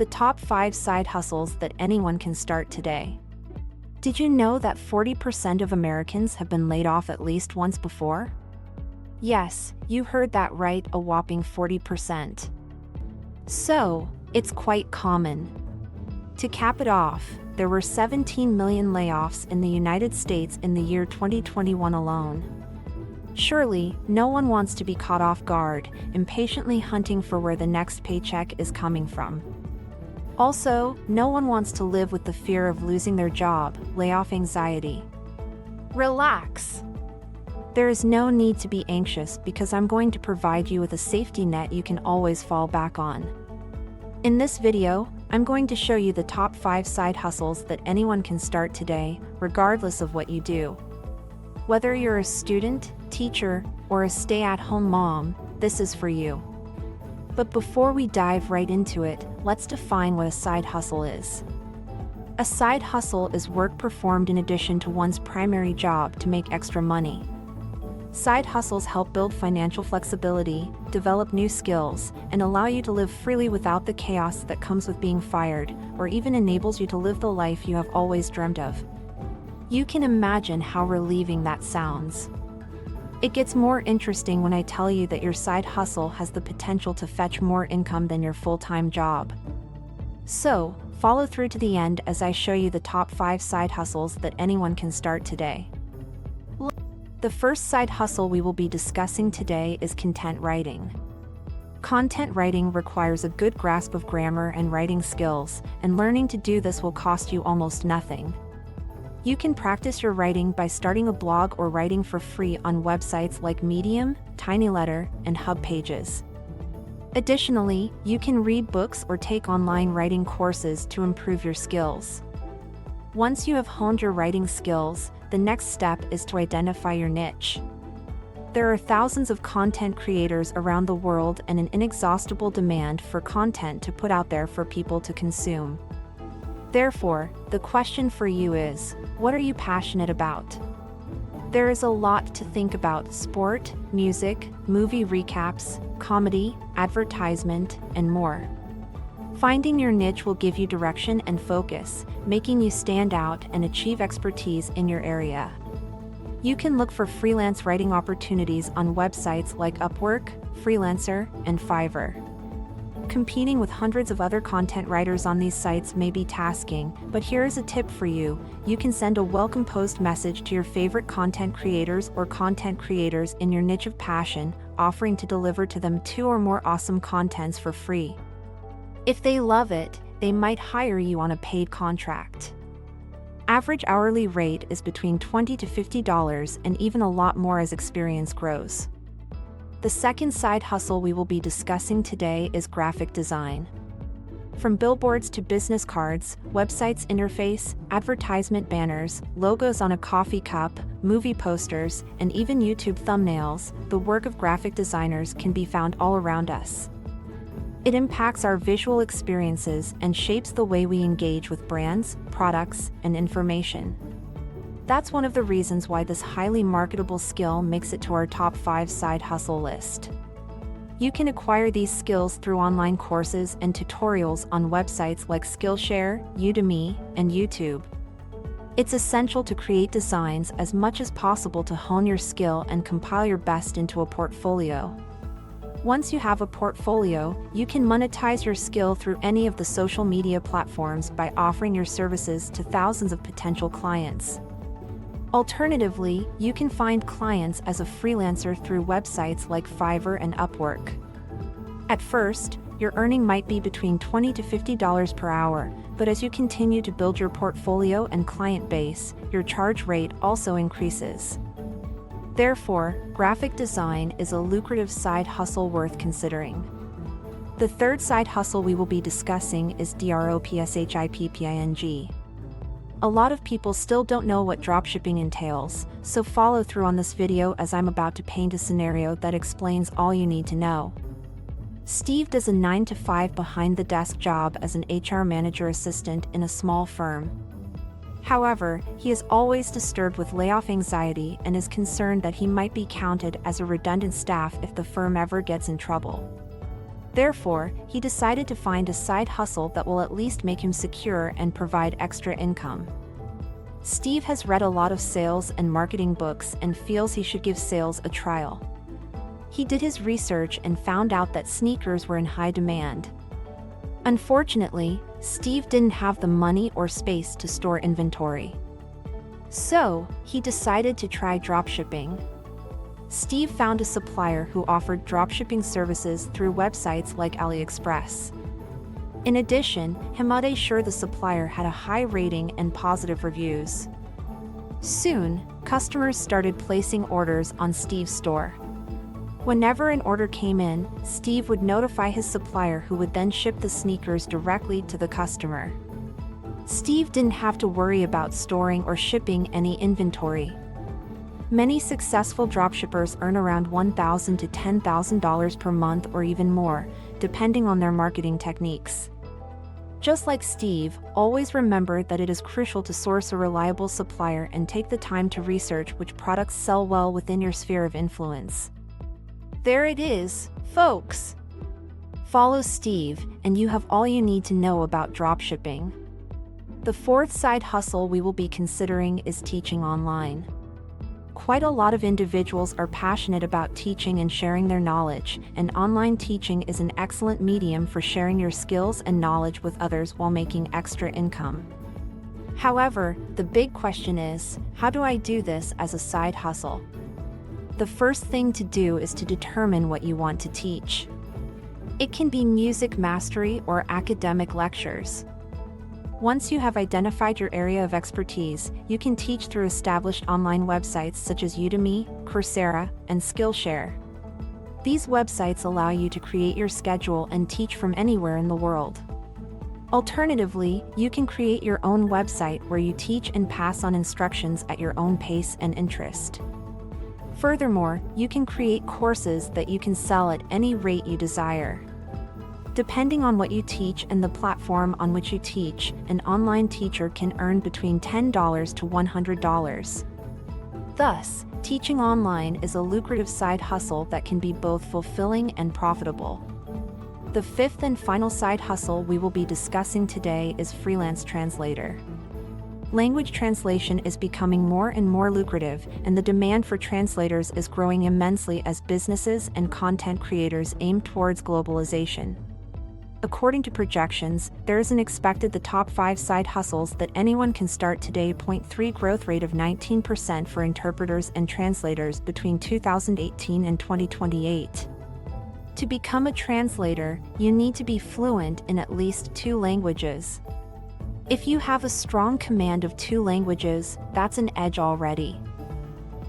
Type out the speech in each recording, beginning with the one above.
The top 5 side hustles that anyone can start today. Did you know that 40% of Americans have been laid off at least once before? Yes, you heard that right, a whopping 40%. So, it's quite common. To cap it off, there were 17 million layoffs in the United States in the year 2021 alone. Surely, no one wants to be caught off guard, impatiently hunting for where the next paycheck is coming from. Also, no one wants to live with the fear of losing their job, layoff anxiety. Relax. There is no need to be anxious because I'm going to provide you with a safety net you can always fall back on. In this video, I'm going to show you the top 5 side hustles that anyone can start today, regardless of what you do. Whether you're a student, teacher, or a stay-at-home mom, this is for you. But before we dive right into it, let's define what a side hustle is. A side hustle is work performed in addition to one's primary job to make extra money. Side hustles help build financial flexibility, develop new skills, and allow you to live freely without the chaos that comes with being fired, or even enables you to live the life you have always dreamed of. You can imagine how relieving that sounds. It gets more interesting when I tell you that your side hustle has the potential to fetch more income than your full-time job. So, follow through to the end as I show you the top 5 side hustles that anyone can start today. The first side hustle we will be discussing today is content writing. Content writing requires a good grasp of grammar and writing skills, and learning to do this will cost you almost nothing. You can practice your writing by starting a blog or writing for free on websites like Medium, TinyLetter, and Hub Pages. Additionally, you can read books or take online writing courses to improve your skills. Once you have honed your writing skills, the next step is to identify your niche. There are thousands of content creators around the world and an inexhaustible demand for content to put out there for people to consume. Therefore, the question for you is, what are you passionate about? There is a lot to think about: sport, music, movie recaps, comedy, advertisement, and more. Finding your niche will give you direction and focus, making you stand out and achieve expertise in your area. You can look for freelance writing opportunities on websites like Upwork, Freelancer, and Fiverr. Competing with hundreds of other content writers on these sites may be tasking, but here is a tip for you: you can send a welcome post message to your favorite content creators or content creators in your niche of passion, offering to deliver to them 2 or more awesome contents for free. If they love it, they might hire you on a paid contract. Average hourly rate is between $20 to $50 and even a lot more as experience grows. The second side hustle we will be discussing today is graphic design. From billboards to business cards, websites interface, advertisement banners, logos on a coffee cup, movie posters, and even YouTube thumbnails, the work of graphic designers can be found all around us. It impacts our visual experiences and shapes the way we engage with brands, products, and information. That's one of the reasons why this highly marketable skill makes it to our top 5 side hustle list. You can acquire these skills through online courses and tutorials on websites like Skillshare, Udemy, and YouTube. It's essential to create designs as much as possible to hone your skill and compile your best into a portfolio. Once you have a portfolio, you can monetize your skill through any of the social media platforms by offering your services to thousands of potential clients. Alternatively, you can find clients as a freelancer through websites like Fiverr and Upwork. At first, your earning might be between $20 to $50 per hour, but as you continue to build your portfolio and client base, your charge rate also increases. Therefore, graphic design is a lucrative side hustle worth considering. The third side hustle we will be discussing is dropshipping. A lot of people still don't know what dropshipping entails, so follow through on this video as I'm about to paint a scenario that explains all you need to know. Steve does a 9-to-5 behind-the-desk job as an HR manager assistant in a small firm. However, he is always disturbed with layoff anxiety and is concerned that he might be counted as a redundant staff if the firm ever gets in trouble. Therefore, he decided to find a side hustle that will at least make him secure and provide extra income. Steve has read a lot of sales and marketing books and feels he should give sales a trial. He did his research and found out that sneakers were in high demand. Unfortunately, Steve didn't have the money or space to store inventory. So, he decided to try dropshipping. Steve found a supplier who offered dropshipping services through websites like AliExpress. In addition, he made sure the supplier had a high rating and positive reviews. Soon, customers started placing orders on Steve's store. Whenever an order came in, Steve would notify his supplier, who would then ship the sneakers directly to the customer. Steve didn't have to worry about storing or shipping any inventory. Many successful dropshippers earn around $1,000 to $10,000 per month or even more, depending on their marketing techniques. Just like Steve, always remember that it is crucial to source a reliable supplier and take the time to research which products sell well within your sphere of influence. There it is, folks! Follow Steve, and you have all you need to know about dropshipping. The fourth side hustle we will be considering is teaching online. Quite a lot of individuals are passionate about teaching and sharing their knowledge, and online teaching is an excellent medium for sharing your skills and knowledge with others while making extra income. However, the big question is, how do I do this as a side hustle? The first thing to do is to determine what you want to teach. It can be music mastery or academic lectures. Once you have identified your area of expertise, you can teach through established online websites such as Udemy, Coursera, and Skillshare. These websites allow you to create your schedule and teach from anywhere in the world. Alternatively, you can create your own website where you teach and pass on instructions at your own pace and interest. Furthermore, you can create courses that you can sell at any rate you desire. Depending on what you teach and the platform on which you teach, an online teacher can earn between $10 to $100. Thus, teaching online is a lucrative side hustle that can be both fulfilling and profitable. The fifth and final side hustle we will be discussing today is freelance translator. Language translation is becoming more and more lucrative, and the demand for translators is growing immensely as businesses and content creators aim towards globalization. According to projections, there is an expected the top 5 side hustles that anyone can start today. 3 growth rate of 19% for interpreters and translators between 2018 and 2028. To become a translator, you need to be fluent in at least 2 languages. If you have a strong command of 2 languages, that's an edge already.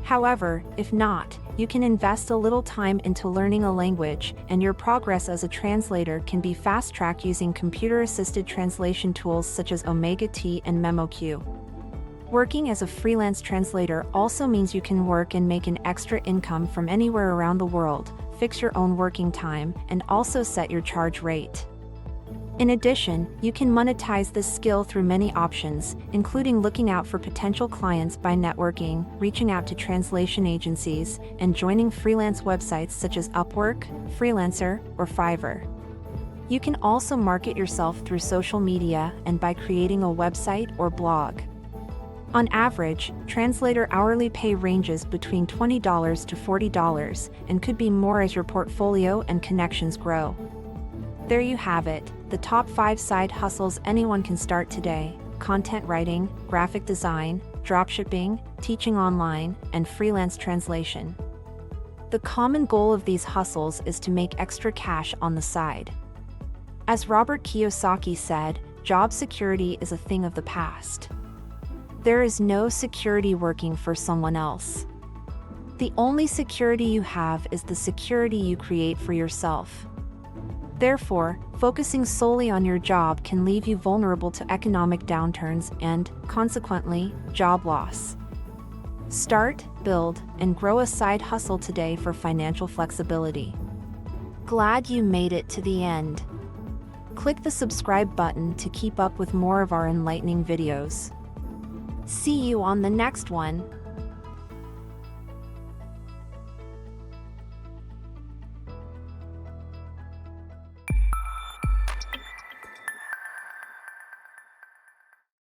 However, if not, you can invest a little time into learning a language, and your progress as a translator can be fast-tracked using computer-assisted translation tools such as Omega T and MemoQ. Working as a freelance translator also means you can work and make an extra income from anywhere around the world, fix your own working time, and also set your charge rate. In addition, you can monetize this skill through many options, including looking out for potential clients by networking, reaching out to translation agencies, and joining freelance websites such as Upwork, Freelancer, or Fiverr. You can also market yourself through social media and by creating a website or blog. On average, translator hourly pay ranges between $20 to $40 and could be more as your portfolio and connections grow. There you have it, the top 5 side hustles anyone can start today: content writing, graphic design, dropshipping, teaching online, and freelance translation. The common goal of these hustles is to make extra cash on the side. As Robert Kiyosaki said, job security is a thing of the past. There is no security working for someone else. The only security you have is the security you create for yourself. Therefore, focusing solely on your job can leave you vulnerable to economic downturns and, consequently, job loss. Start, build, and grow a side hustle today for financial flexibility. Glad you made it to the end. Click the subscribe button to keep up with more of our enlightening videos. See you on the next one.